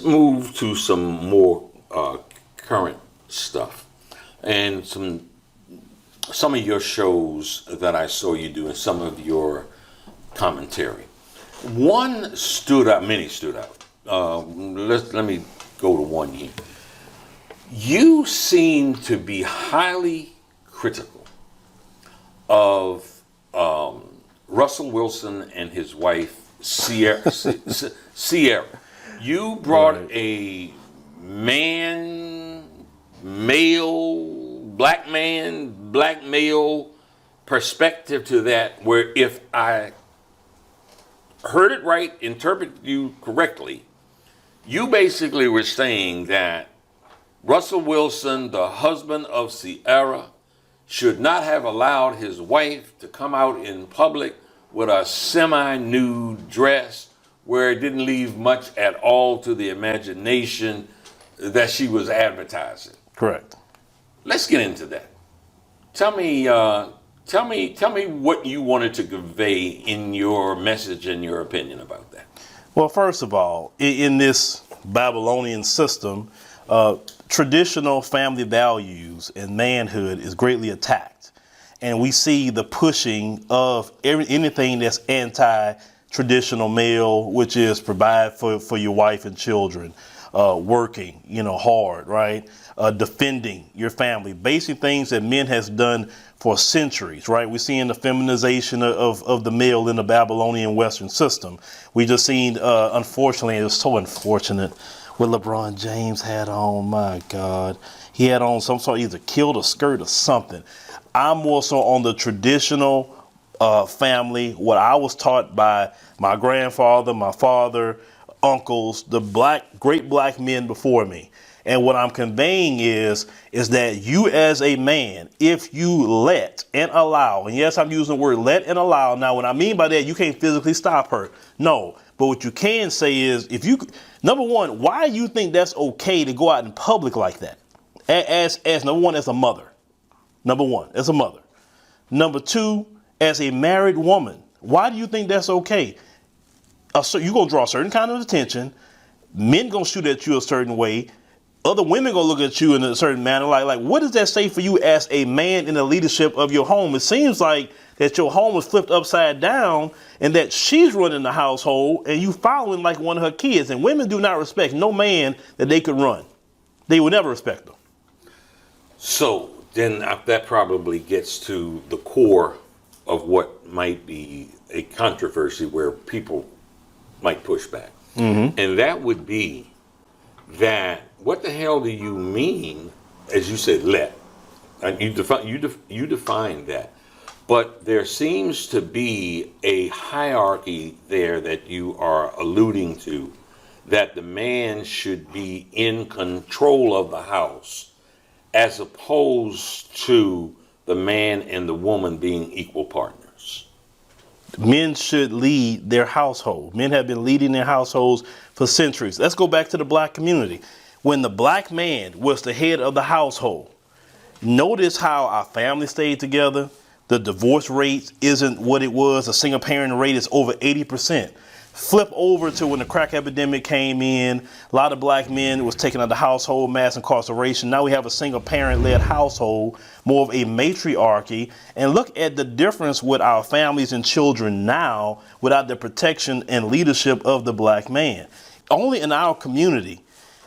let's move to some more current stuff and some of your shows that I saw you do and some of your commentary. One stood out, many stood out. Let me go to one here. You seem to be highly critical of Russell Wilson and his wife, Ciara. You brought a black male perspective to that, where if I heard it right, interpreted you correctly, you basically were saying that Russell Wilson, the husband of Ciara, should not have allowed his wife to come out in public with a semi-nude dress where it didn't leave much at all to the imagination that she was advertising. Correct. Let's get into that. Tell me what you wanted to convey in your message and your opinion about that. Well, first of all, in this Babylonian system, traditional family values and manhood is greatly attacked. And we see the pushing of anything that's anti-traditional male, which is provide for your wife and children, working, hard, right? Defending your family, basic things that men has done for centuries, right? We're seeing the feminization of the male in the Babylonian Western system. We just seen, unfortunately, it was so unfortunate what LeBron James had on. My God, he had on some sort of either kilt or skirt or something. I'm more so on the traditional family, what I was taught by my grandfather, my father, uncles, the great black men before me. And what I'm conveying is that you as a man, if you let and allow, and yes, I'm using the word let and allow. Now, what I mean by that, you can't physically stop her. No, but what you can say is, number one, why you think that's okay to go out in public like that? As number one, as a mother. Number one, as a mother. Number two, as a married woman, why do you think that's okay? So you're going to draw a certain kind of attention. Men going to shoot at you a certain way. Other women going to look at you in a certain manner. Like, what does that say for you as a man in the leadership of your home? It seems like that your home is flipped upside down and that she's running the household and you following like one of her kids. And women do not respect no man that they could run. They will never respect them. So then that probably gets to the core of what might be a controversy where people might push back. Mm-hmm. And that would be that, what the hell do you mean, as you said, let? And you define that. But there seems to be a hierarchy there that you are alluding to, that the man should be in control of the house as opposed to the man and the woman being equal partners. Men should lead their household. Men have been leading their households for centuries. Let's go back to the black community. When the black man was the head of the household, notice how our family stayed together. The divorce rate isn't what it was. The single parent rate is over 80%. Flip over to when the crack epidemic came in, a lot of black men was taken out of the household, mass incarceration. Now we have a single parent led household, more of a matriarchy. And look at the difference with our families and children now without the protection and leadership of the black man. Only in our community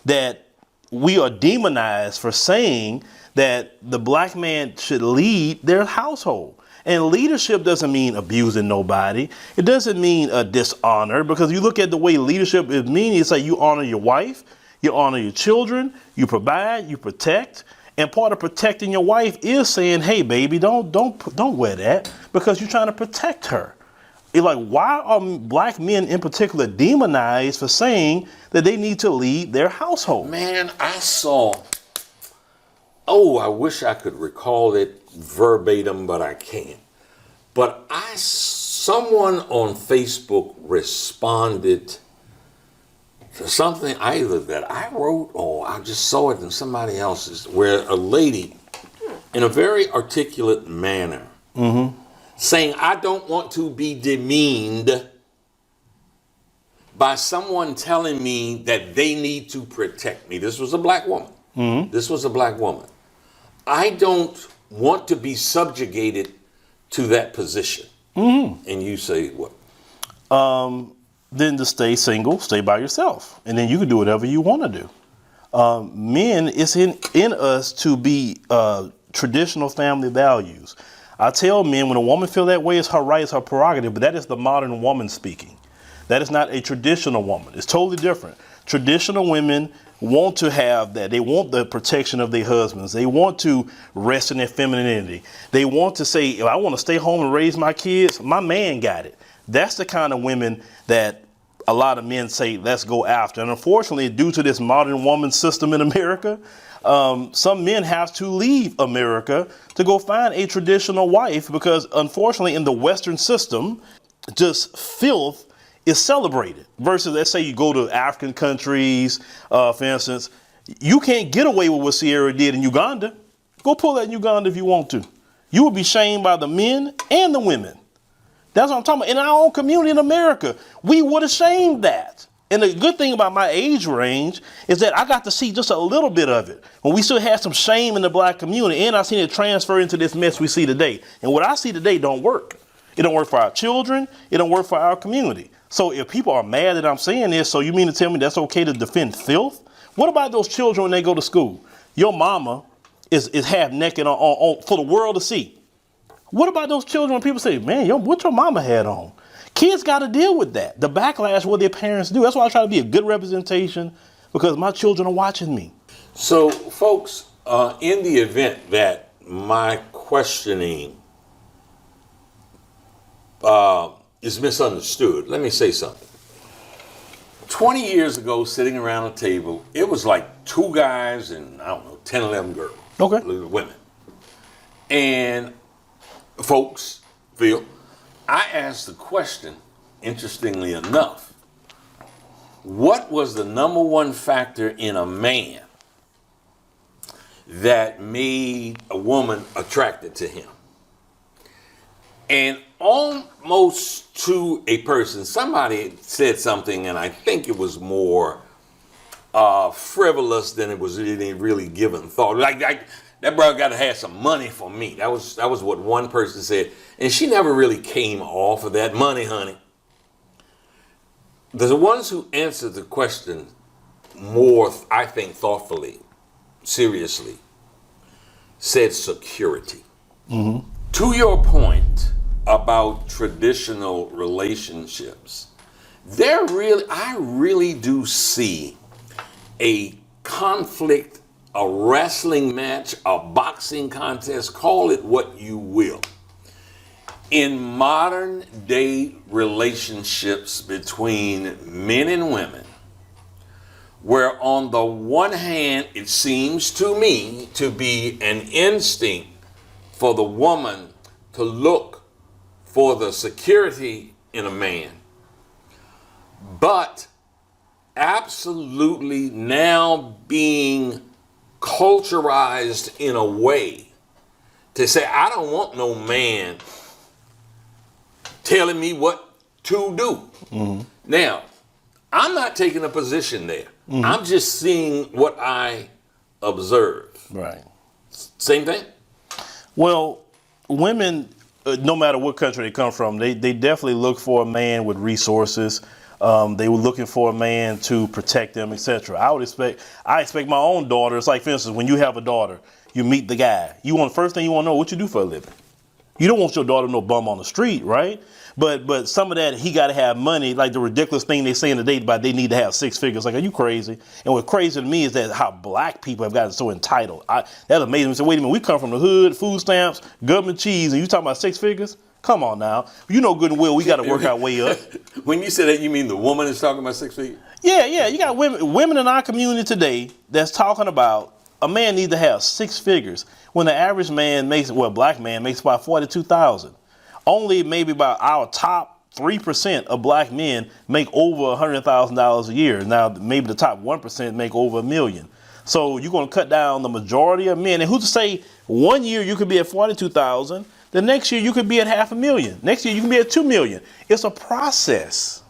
that we are demonized for saying that the black man should lead their household. And leadership doesn't mean abusing nobody. It doesn't mean dishonor, because you look at the way leadership is meaning, it's like you honor your wife, you honor your children, you provide, you protect. And part of protecting your wife is saying, hey, baby, don't wear that, because you're trying to protect her. It's like, why are black men in particular demonized for saying that they need to lead their household? Man, I wish I could recall it verbatim, but I can't. But someone on Facebook responded to something either that I wrote or I just saw it in somebody else's, where a lady, in a very articulate manner, saying, I don't want to be demeaned by someone telling me that they need to protect me. This was a black woman. This was a black woman. I don't want to be subjugated to that position. And you say what? Then to stay single, stay by yourself, and then you can do whatever you want to do. Men, it's in us to be traditional family values. I tell men, when a woman feel that way, it's her right, it's her prerogative, but that is the modern woman speaking. That is not a traditional woman. It's totally different. Traditional women want to have that. They want the protection of their husbands. They want to rest in their femininity. They want to say, if I want to stay home and raise my kids, my man got it. That's the kind of women that a lot of men say, let's go after. And unfortunately, due to this modern woman system in America, some men have to leave America to go find a traditional wife because unfortunately in the Western system, just filth is celebrated. Versus, let's say you go to African countries, for instance, you can't get away with what Ciara did in Uganda. Go pull that in Uganda if you want to. You will be shamed by the men and the women. That's what I'm talking about. In our own community in America, we would have shamed that. And the good thing about my age range is that I got to see just a little bit of it. When we still had some shame in the black community, and I seen it transfer into this mess we see today. And what I see today don't work. It don't work for our children. It don't work for our community. So if people are mad that I'm saying this, so you mean to tell me that's okay to defend filth? What about those children when they go to school? Your mama is half naked on for the world to see. What about those children when people say, man, what your mama had on? Kids got to deal with that. The backlash, what their parents do. That's why I try to be a good representation because my children are watching me. So, folks, in the event that my questioning is misunderstood, let me say something. 20 years ago, sitting around a table, it was like two guys and, 10, 11 girls. Okay. Women. And folks, Phil, I asked the question, interestingly enough, what was the number one factor in a man that made a woman attracted to him? And almost to a person, somebody said something, and I think it was more frivolous than it was really given thought. Like that brother got to have some money for me. That was what one person said. And she never really came off of that money, honey. The ones who answered the question more, I think, thoughtfully, seriously, said security. Mm-hmm. To your point about traditional relationships, I really do see a conflict, a wrestling match, a boxing contest, call it what you will, in modern day relationships between men and women, where on the one hand, it seems to me to be an instinct for the woman to look for the security in a man, but absolutely now being culturized in a way to say, I don't want no man telling me what to do. Mm-hmm. Now, I'm not taking a position there. Mm-hmm. I'm just seeing what I observe. Right. Same thing? Well, women, no matter what country they come from, they definitely look for a man with resources. They were looking for a man to protect them, etc. I expect my own daughter. It's like, for instance, when you have a daughter, you meet the guy. First thing you want to know what you do for a living. You don't want your daughter no bum on the street, right? But some of that, he got to have money, like the ridiculous thing they say in the day about they need to have six figures. Like, are you crazy? And what's crazy to me is that how black people have gotten so entitled. That amazes me. So wait a minute, we come from the hood, food stamps, government cheese, and you talking about six figures? Come on now. You know good and well we got to work our way up. When you say that, you mean the woman is talking about six figures? Yeah. You got women in our community today that's talking about a man needs to have six figures when the average man black man makes about $42,000. Only maybe about our top 3% of black men make over $100,000 a year. Now, maybe the top 1% make over $1 million. So you're going to cut down the majority of men. And who's to say 1 year you could be at 42,000, the next year you could be at $500,000. Next year you can be at $2 million. It's a process.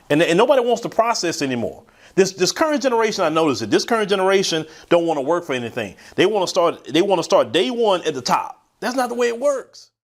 And nobody wants to process anymore. This current generation, I noticed it. This current generation don't want to work for anything. They want to start day one at the top. That's not the way it works.